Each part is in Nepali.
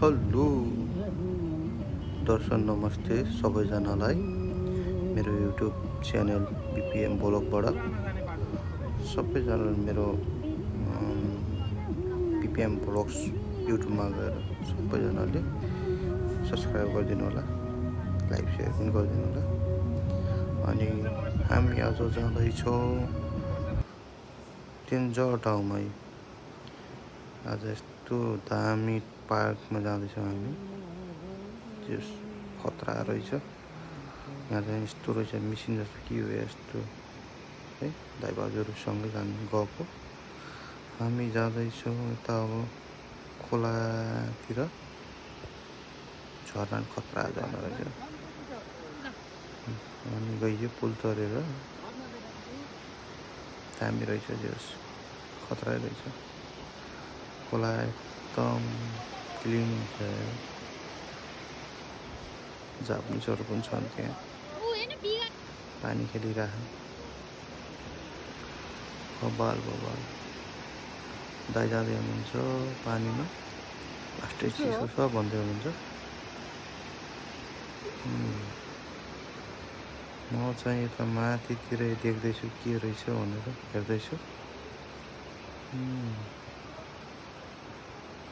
हेलो दर्शन नमस्ते सबैजनालाई मेरो युट्युब च्यानल बीपीएम ब्लगबाट सबैजनाले मेरो बीपीएम ब्लग्स युट्युबमा गएर सबैजनाले सब्सक्राइब गरिदिनु होला, लाइक सेयर पनि गरिदिनु होला। अनि हामी आज जाँदैछौँ डेन्जर ठाउँमा। आज यस्तो दामी पार्कमा जाँदैछौँ हामी। त्यो खतरा रहेछ। यहाँ चाहिँ यस्तो रहेछ, मिसिन जस्तो के हो यस्तो है। दाइबाजुहरूसँगै गएको हामी जाँदैछौँ यता अब खोलातिर। झर्ना खतरा झर्ना रहेछ। अनि गइयो पुल तरेर, दामी रहेछ, जस खतरा रहेछ। खोला एकदम क्लिन छ। जापानिजहरू पनि छन् त्यहाँ, पानी खेलिरहेको बबाल बबाल। दाइ जाँदै हुनुहुन्छ पानीमा, लास्टै चिसो छ भन्दै हुनुहुन्छ। म चाहिँ यता माथितिर देख्दैछु के रहेछ भनेर हेर्दैछु।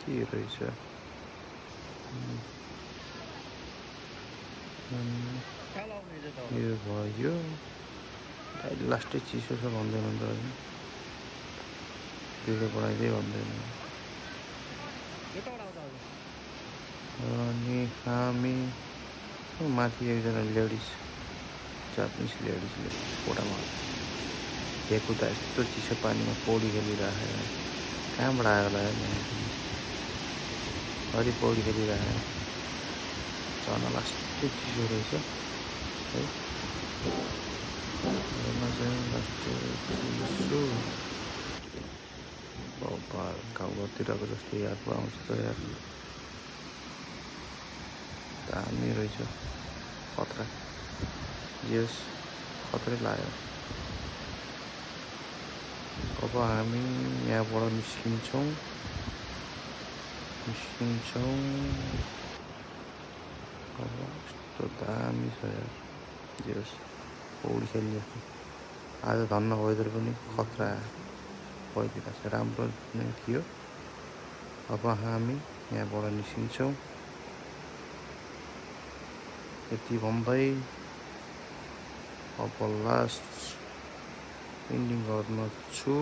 के रहेछ यो भयो। अहिले लास्टै चिसो छ भन्दै हुनुहुन्छ। भिडियो बनाइदिए भन्दै अनि हामी माथि एकजना लेडिज, जापानिज लेडिजले फोटामा हेर्नु त यस्तो चिसो पानीमा पौडी खेलिरहेको। कहाँबाट आयो होला अलि पौडी खेलिरहेको। झर्ना लास्टै चिसो रहेछ है। गाउँघरतिरको जस्तो याद आउँछ त यार। दामी रहेछ, खतरा। यस खतरै लाग्यो। अब हामी यहाँबाट निस्किन्छौँ। अब यस्तो दामी छ यार। यस पौडी खेल्ने आज धन्न वेदर पनि खतरा। पहिलेको चाहिँ राम्रो नै थियो। अब हामी यहाँबाट निस्किन्छौँ। यति भन्दै अब लास्ट एन्डिङ गर्न छु।